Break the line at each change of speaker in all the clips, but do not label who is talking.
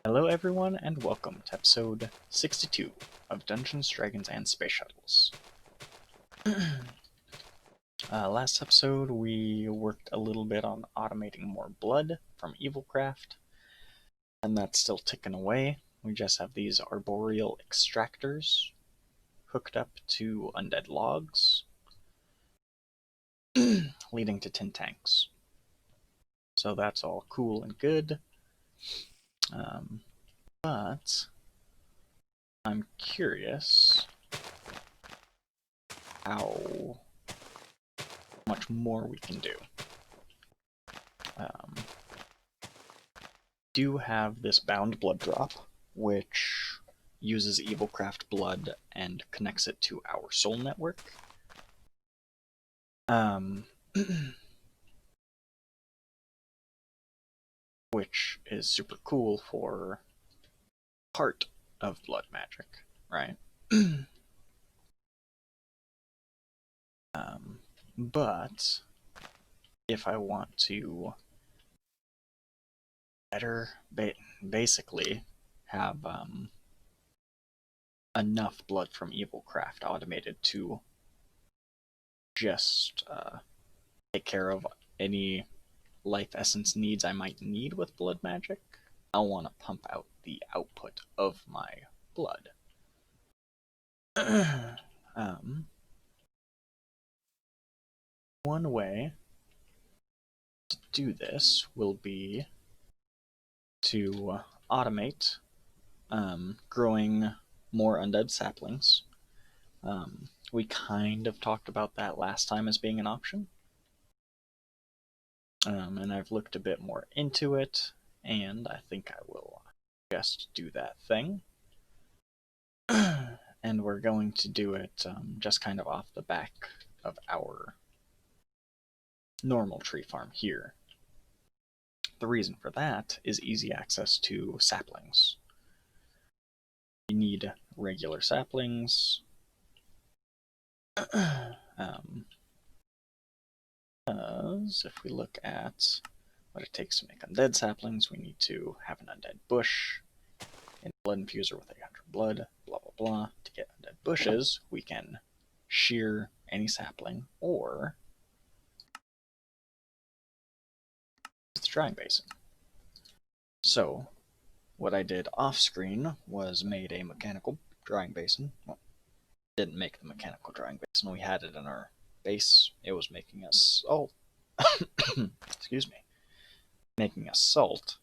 Hello everyone, and welcome to episode 62 of Dungeons, Dragons, and Space Shuttles. Last episode we worked a little bit on automating more blood from Evilcraft, and that's still ticking away. We just have these arboreal extractors hooked up to undead logs, leading to tin tanks. So that's all cool and good. But I'm curious how much more we can do. Do have this bound blood drop, which uses Evilcraft blood and connects it to our soul network. Which is super cool for part of blood magic, right? But if I want to better basically have enough blood from Evilcraft automated to just take care of any life essence needs I might need with blood magic, I'll want to pump out the output of my blood. One way to do this will be to automate growing more undead saplings. We kind of talked about that last time as being an option. And I've looked a bit more into it, and I think I will just do that thing. And we're going to do it just kind of off the back of our normal tree farm here. The reason for that is easy access to saplings. You need regular saplings. If we look at what it takes to make undead saplings, we need to have an undead bush, and blood infuser with 800 blood, blah blah blah. To get undead bushes, we can shear any sapling or use the drying basin. So, what I did off screen was made a mechanical drying basin. Well, didn't make the mechanical drying basin, we had it in our base. It was making us salt. Excuse me. Making us salt.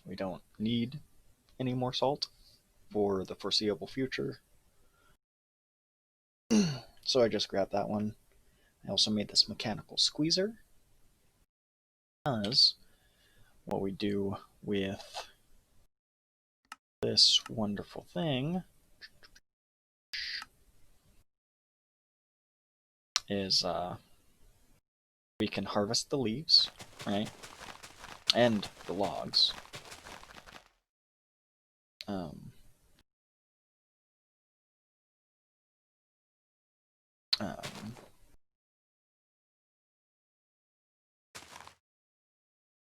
We don't need any more salt for the foreseeable future. So I just grabbed that one. I also made this mechanical squeezer, because what we do with this wonderful thing is we can harvest the leaves, right? And the logs.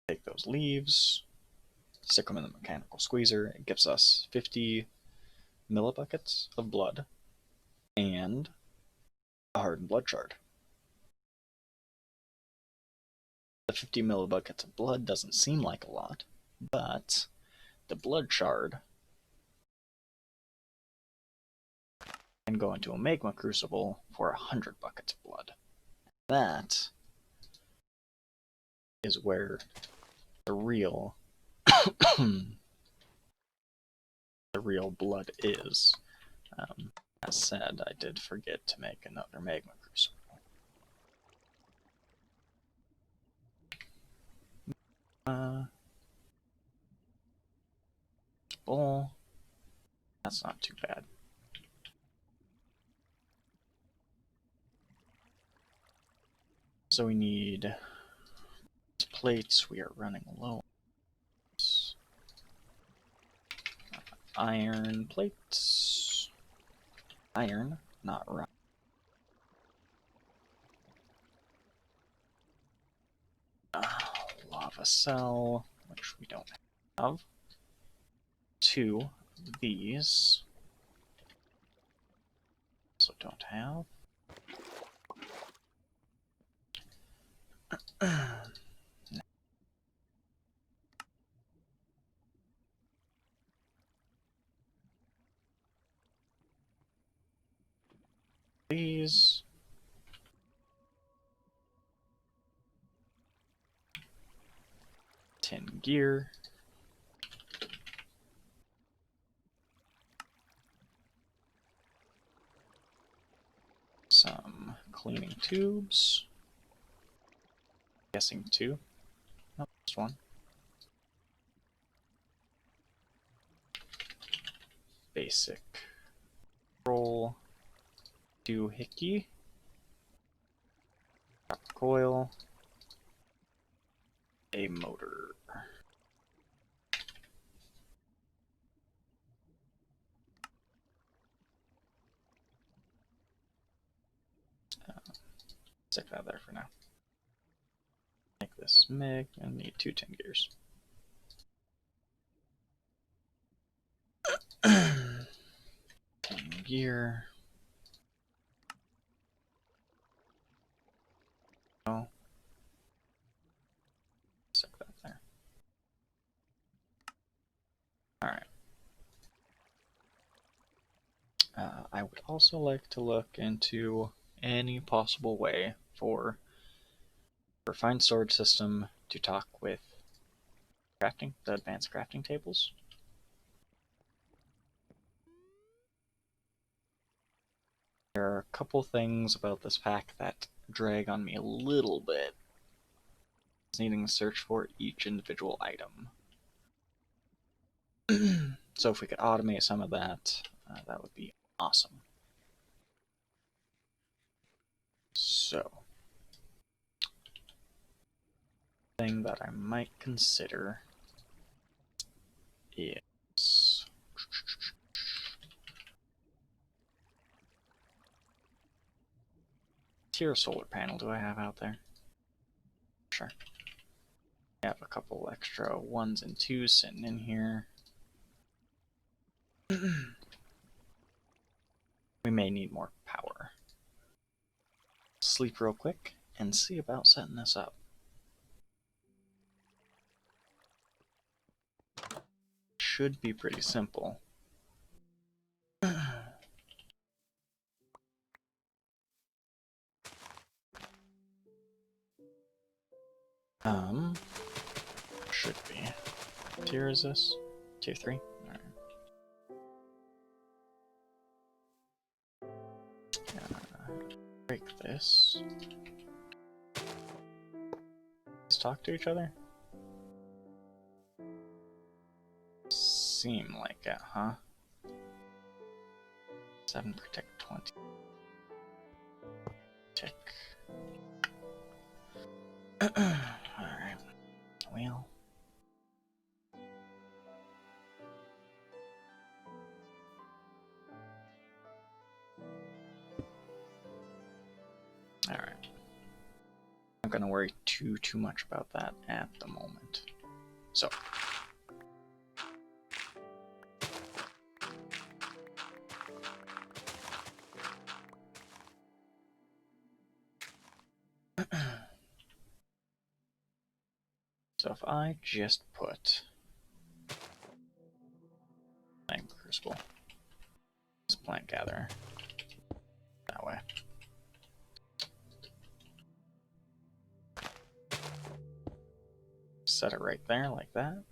Take those leaves, stick them in the mechanical squeezer. It gives us 50 millibuckets of blood and a hardened blood shard. The 50 millibuckets of blood doesn't seem like a lot, but the blood shard can go into a magma crucible for 100 buckets of blood. That is where the real the real blood is. As said, I did forget to make another magma crucible. Bull. That's not too bad. So we need plates. We are running low. Iron plates. Iron, not rock. Lava cell, which we don't have. have two of these. Also don't have. These. Tin gear. Some cleaning tubes. Guessing two. Nope, just one. Basic roll. Doohickey. Coil. A motor. Stick that there for now. Make this MIG and need two tin gears. Tin gear. Oh. Stick that there. Alright. I would also like to look into any possible way for a refined storage system to talk with crafting, the advanced crafting tables. There are a couple things about this pack that drag on me a little bit. It's needing to search for each individual item. So if we could automate some of that, that would be awesome. So, thing that I might consider is tier solar panel do I have out there? Sure. I have a couple extra 1s and 2s sitting in here. We may need more power. Sleep real quick and see about setting this up. Should be pretty simple. Should be. What tier is this? Tier 3? Alright. Break this. Let's talk to each other? Seem like it, huh? 7 protect 20. Tick. Alright. Well. Alright. I'm not gonna worry too much about that at the moment. So. So if I just put Flame Crucible, this plant gatherer, that way. Set it right there like that.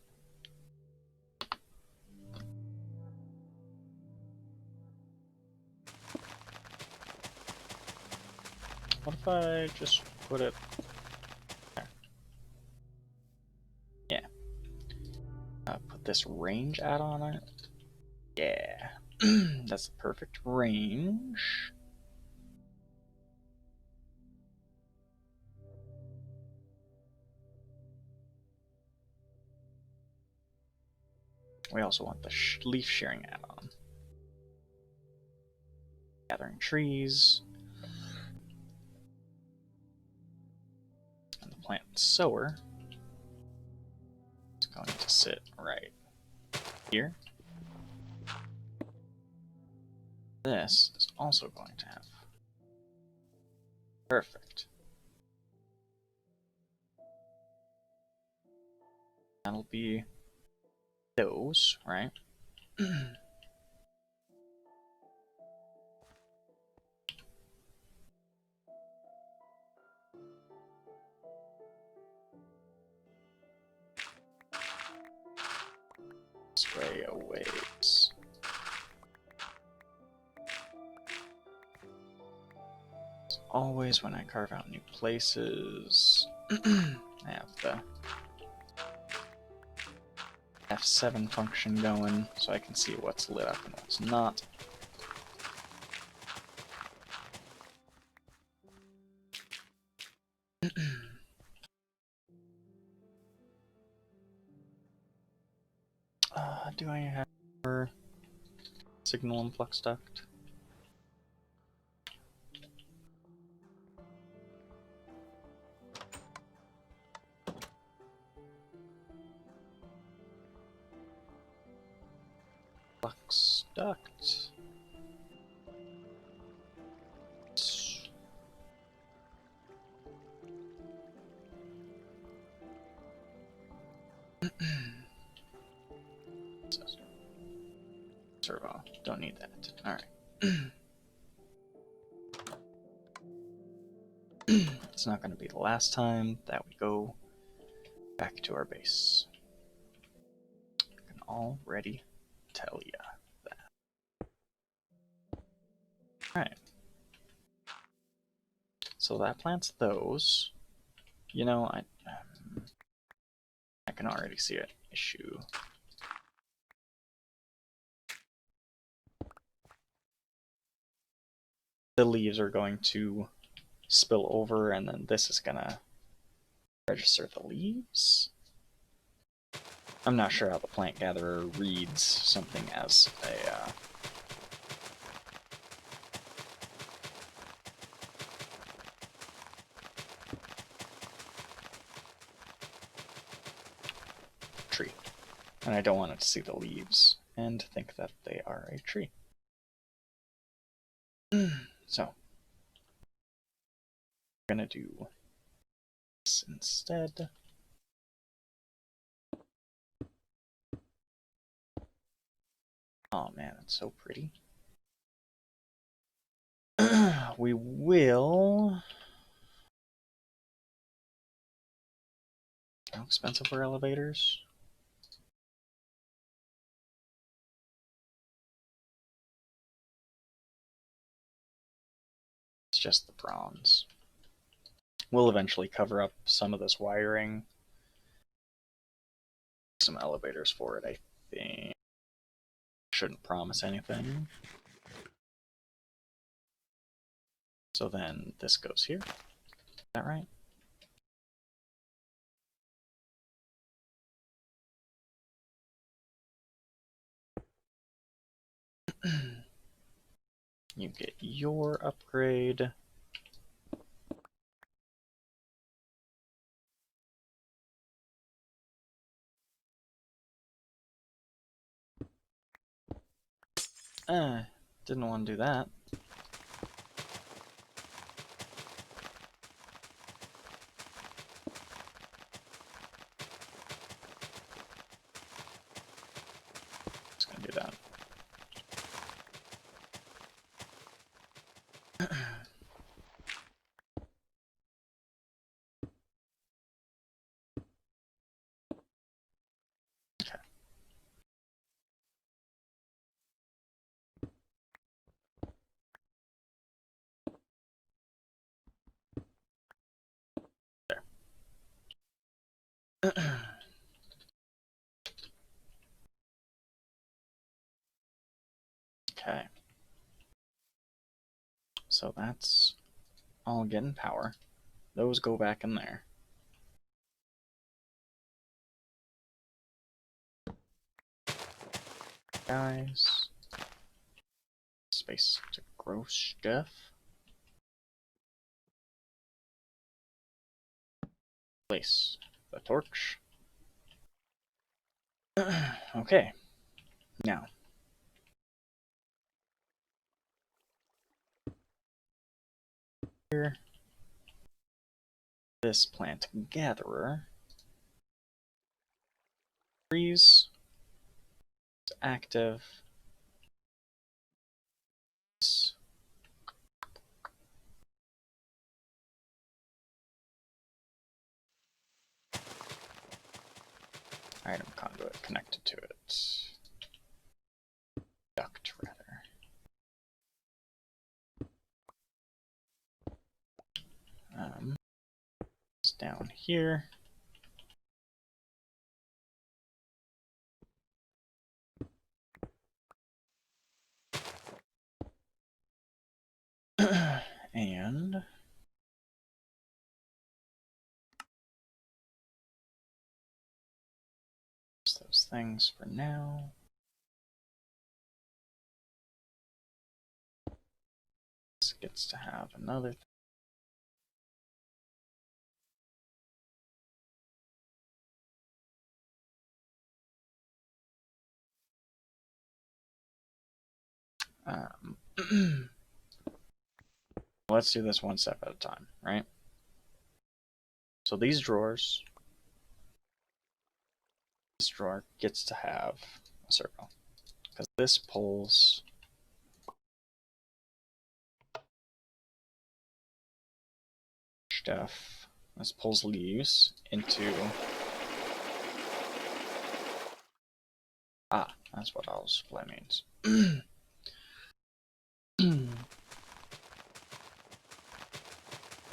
What if I just put it there? Yeah. Put this range add-on on it. Yeah. That's the perfect range. We also want the leaf shearing add-on. Gathering trees. And the plant sower is going to sit right here. This is also going to have. Perfect. That'll be those, right? Spray away. As always, when I carve out new places, I have the F7 function going, so I can see what's lit up and what's not. Do I have more signal and flux duct? Flux duct. Servo. Don't need that. Alright. It's not going to be the last time that we go back to our base. I can already tell ya that. Alright. So that plants those. You know, I can already see an issue. The leaves are going to spill over, and then this is gonna register the leaves. I'm not sure how the plant gatherer reads something as a tree, and I don't want it to see the leaves and think that they are a tree. So we're gonna do this instead. Oh man, it's so pretty. We will. How expensive are elevators? It's just the bronze. We'll eventually cover up some of this wiring. Some elevators for it, I think. Shouldn't promise anything. So then this goes here. Is that right? You get your upgrade. Didn't want to do that. Just gonna do that. Okay. There. Okay. So that's all getting power. Those go back in there. Guys. Space to grow stuff. Place the torch. Okay, now here, this plant gatherer freeze is active. Item conduit connected to it. Duct, rather. It's down here. And those things for now. This gets to have another thing. Let's do this one step at a time, right? So these drawers, this drawer gets to have a circle because this pulls stuff. This pulls leaves into. Ah, that's what all supply means.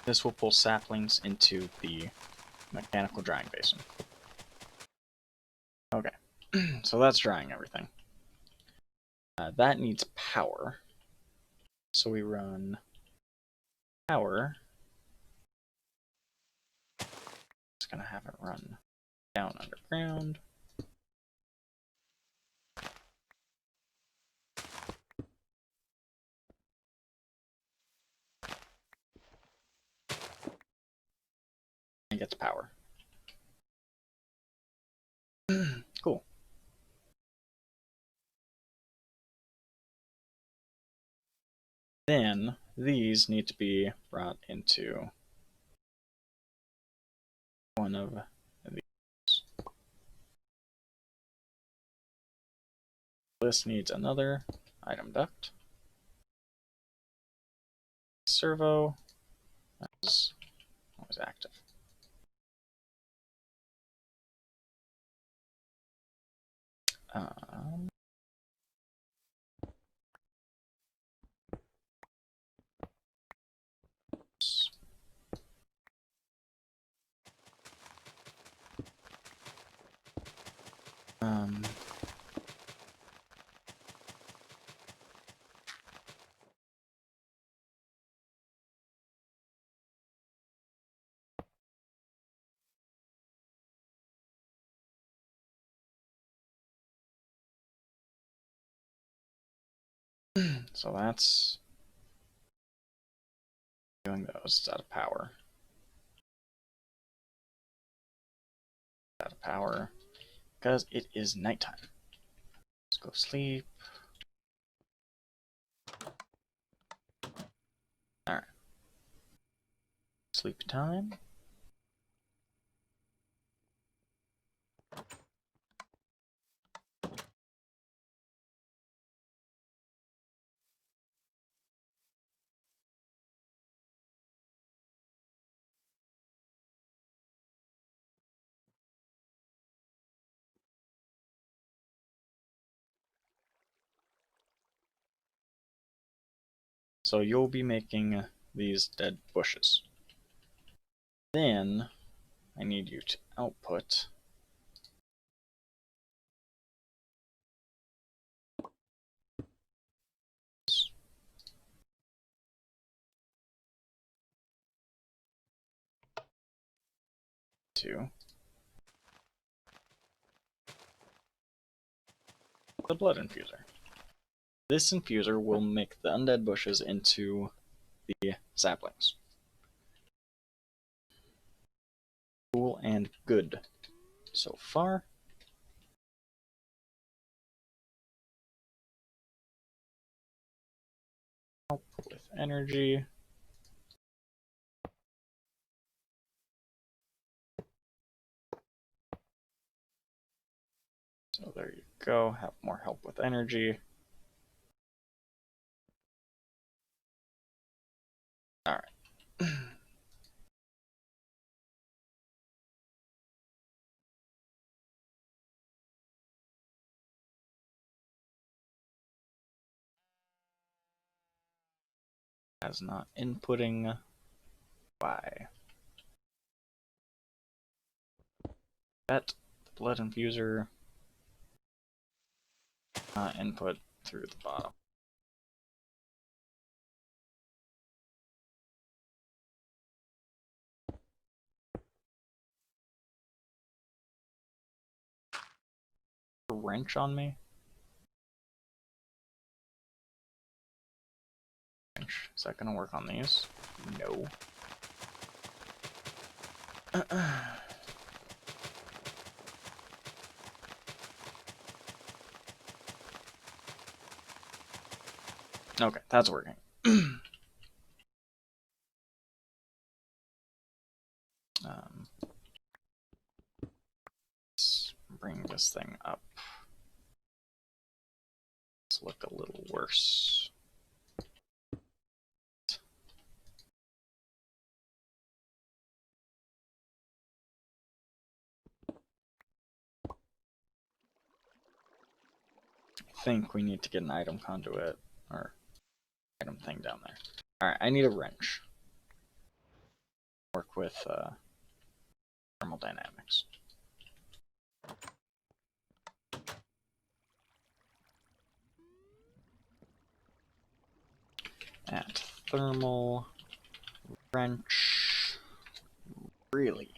This will pull saplings into the mechanical drying basin. Okay, so that's drying everything. That needs power. So we run power. It's gonna have it run down underground. And gets power. Cool. Then these need to be brought into one of these. This needs another item duct. Servo is always active. Um, um, so that's doing those. It's out of power. Out of power because it is nighttime. Let's go sleep. Alright. Sleep time. So you'll be making these dead bushes. Then I need you to output to the blood infuser. This infuser will make the undead bushes into the saplings. Cool and good so far. energy. So there you go, have more help with energy. Alright. As not inputting. Why? Bet the blood infuser not input through the bottom. A wrench on me? Wrench. Is that gonna work on these? No. Okay, that's working. Let's bring this thing up. Let's look a little worse. I think we need to get an item conduit or item thing down there. Alright, I need a wrench. Work with thermodynamics. At thermal wrench. Really?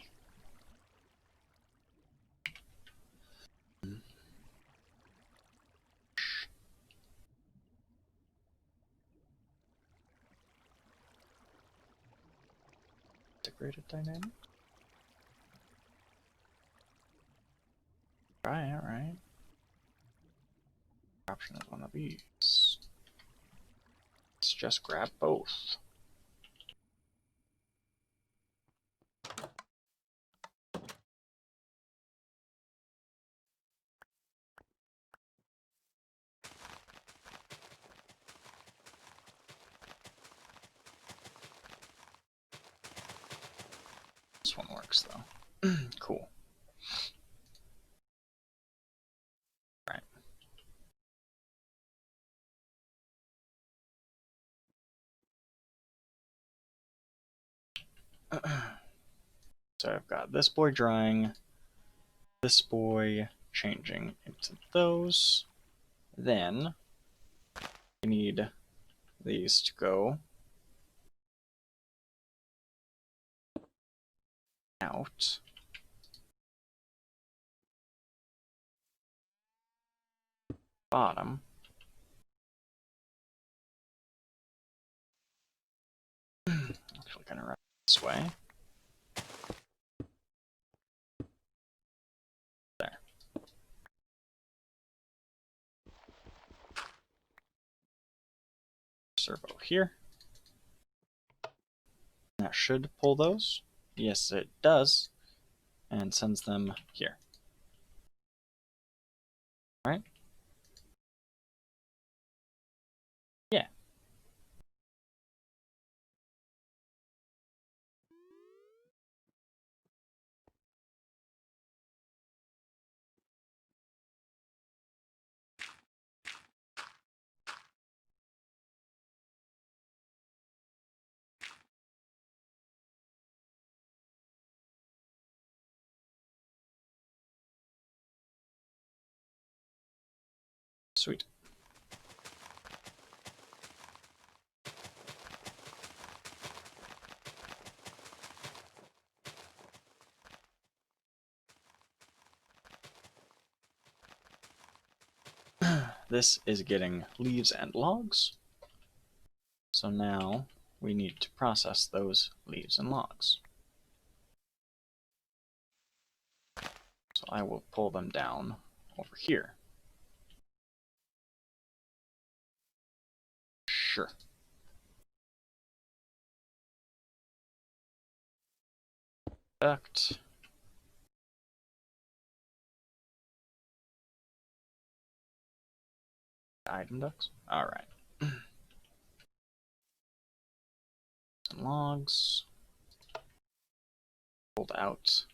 Integrated dynamic? Try it, right? Option is one of these. Let's just grab both. This one works though. Cool. Right. So I've got this boy drying, this boy changing into those. Then we need these to go out. Bottom. Actually kind of run this way. There. Servo here. That should pull those. Yes, it does. And sends them here. Alright? Yeah. Sweet. This is getting leaves and logs. So now we need to process those leaves and logs. So I will pull them down over here. Sure. duct. Item ducts? Alright. Some logs. Pulled out.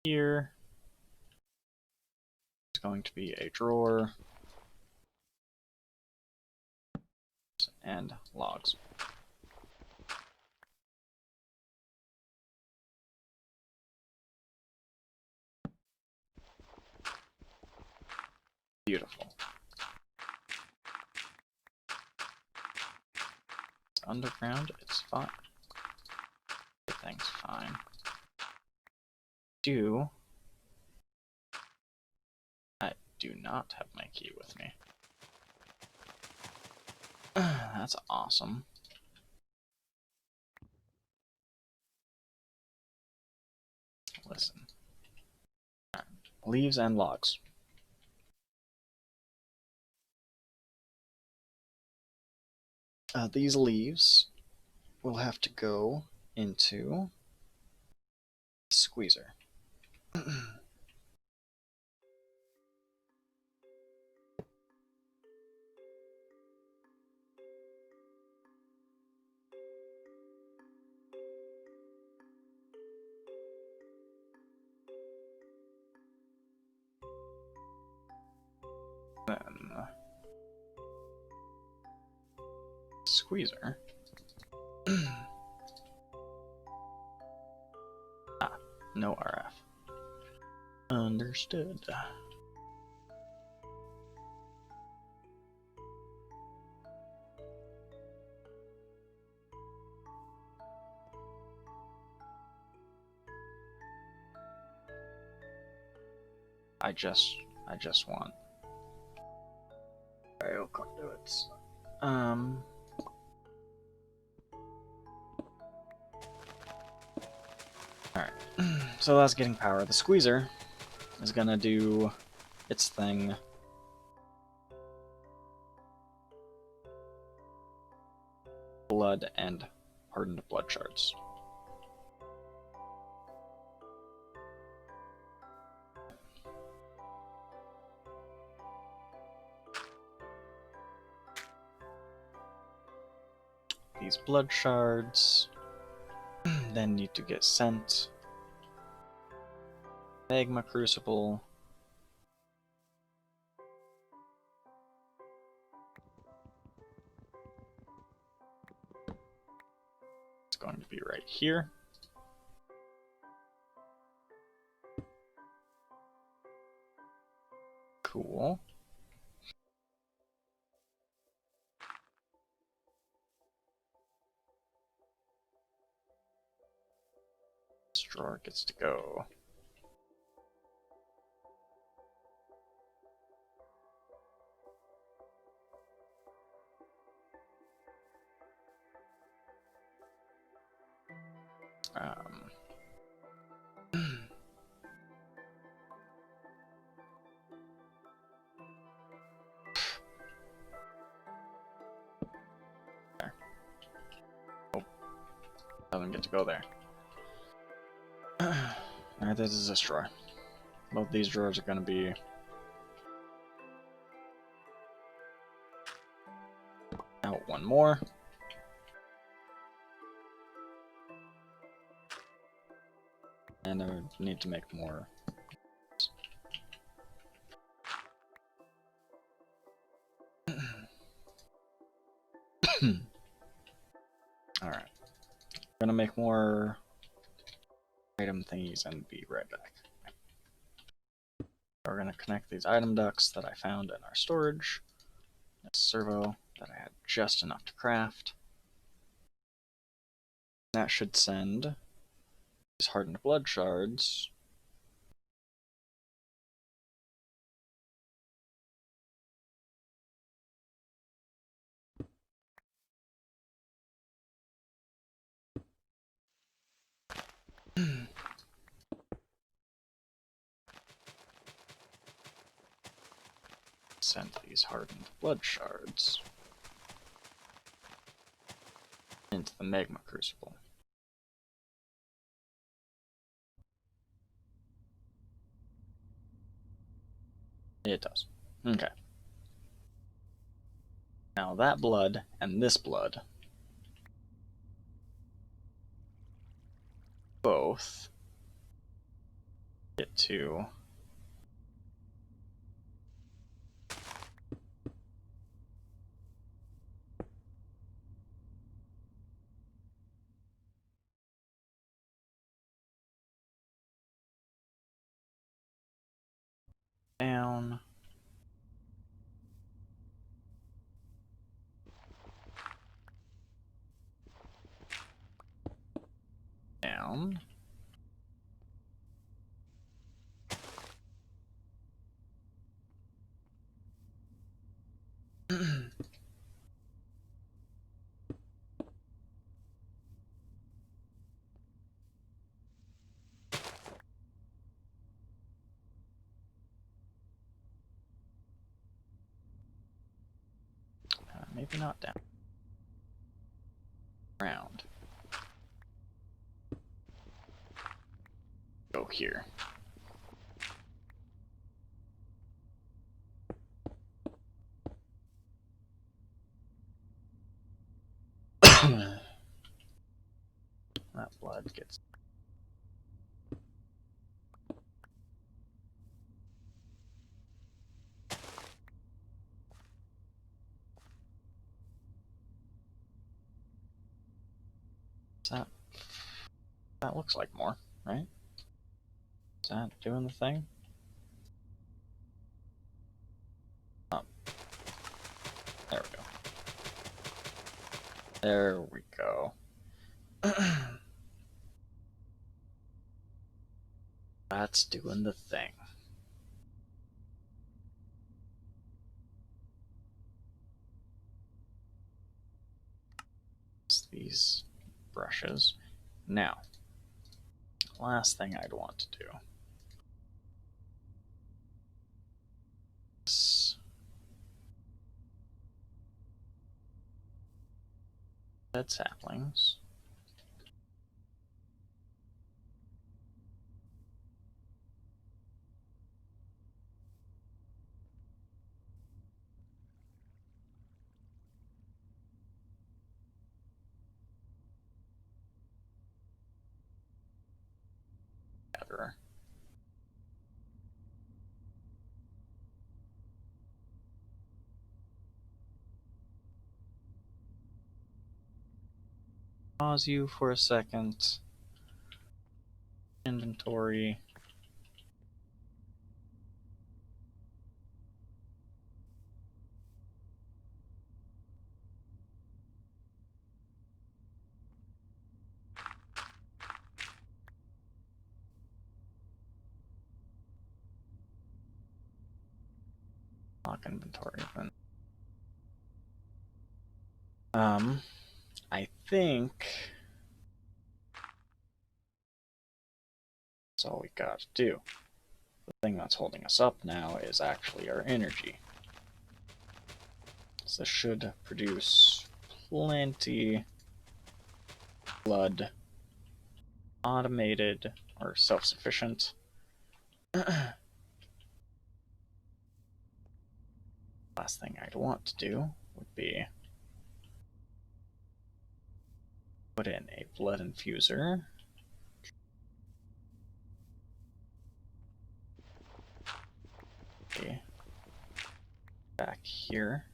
Here is going to be a drawer and logs. Beautiful. It's underground, it's fine. Everything's fine. I do not have my key with me. That's awesome. Listen. Right. Leaves and logs. These leaves will have to go into the squeezer. Then squeezer. No RF. Understood. I just want rail conduits. Alright, so that's getting power. The squeezer is gonna do its thing. Blood and hardened blood shards. These blood shards then need to get sent. Magma crucible. It's going to be right here. Cool. This drawer gets to go. There. Oh, doesn't get to go there. Alright, this is this drawer. Both these drawers are going to be out one more. And I need to make more. Alright. Gonna make more item thingies and be right back. We're gonna connect these item ducts that I found in our storage. This servo that I had just enough to craft. That should send these hardened blood shards send these hardened blood shards into the magma crucible. It does. Okay. Now that blood and this blood both get to down, down, maybe not down, around, go here. That blood gets that. That looks like more, right? Is that doing the thing? Oh, there we go. There we go. That's doing the thing. It's these brushes. Now, last thing I'd want to do is dead saplings. Better. Pause you for a second. Inventory. Lock inventory. I think that's all we got to do. The thing that's holding us up now is actually our energy. So this should produce plenty blood, automated or self-sufficient. Last thing I'd want to do would be put in a blood infuser. Okay. Back here.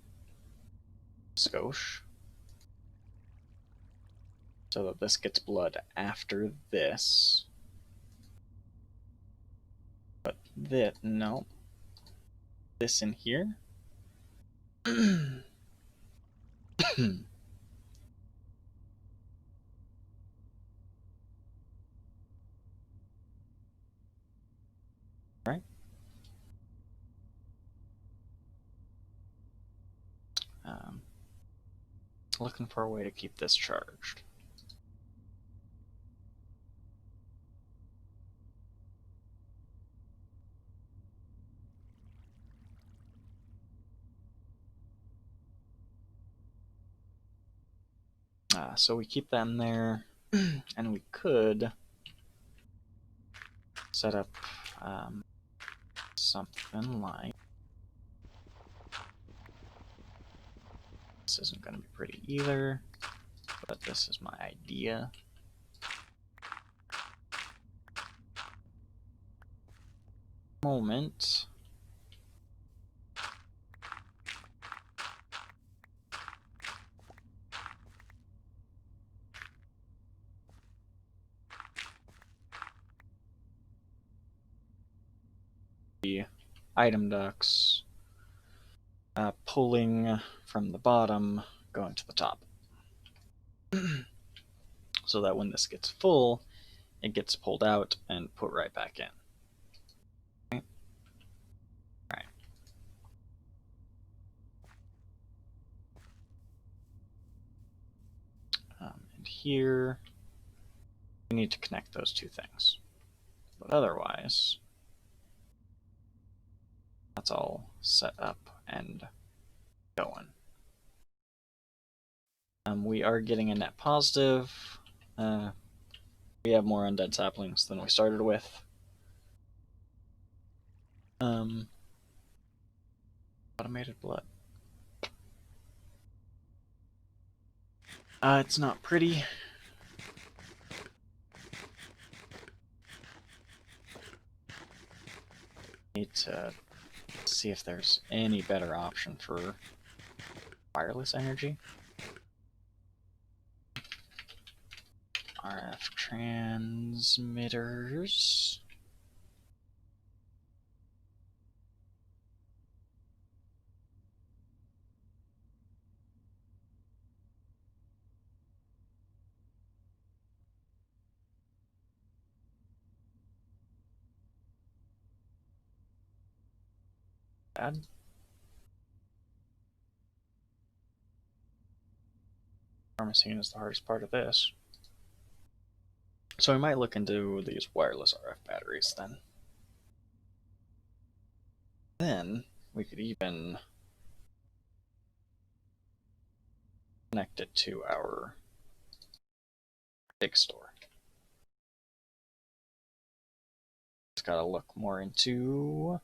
Skosh. So that this gets blood after this. But this, no. This in here. Right. Looking for a way to keep this charged. So we keep that in there, and we could set up something like... This isn't going to be pretty either, but this is my idea. Moment. The item ducts pulling from the bottom, going to the top. So that when this gets full, it gets pulled out and put right back in. Okay. All right. And here, we need to connect those two things. But otherwise, that's all set up and going. We are getting a net positive. We have more undead saplings than we started with. Automated blood. It's not pretty. Need to see if there's any better option for wireless energy. RF transmitters. Bad. Pharmacy is the hardest part of this. So we might look into these wireless RF batteries then. Then we could even connect it to our big store. Just gotta look more into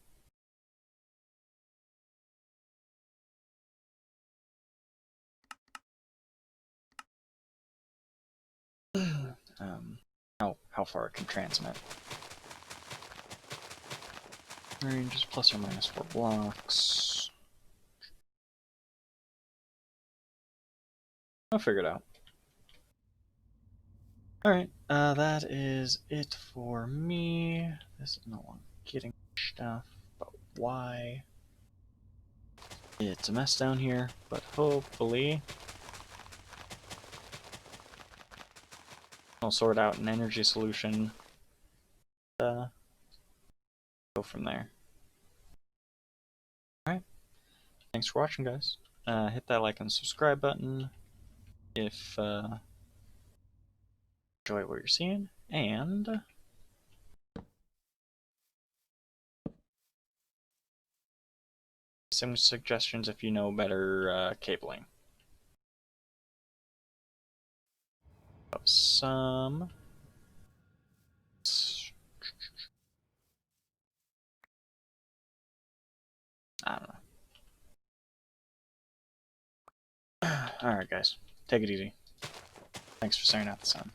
how far it can transmit. Range is plus or minus 4 blocks. I'll figure it out. Alright, that is it for me. This is no longer getting stuff, but why? It's a mess down here, but hopefully I'll sort out an energy solution. Go from there. Alright, thanks for watching, guys. Hit that like and subscribe button if enjoy what you're seeing, and some suggestions if you know better cabling. Some I don't know. Alright, guys. Take it easy. Thanks for staring at the sun.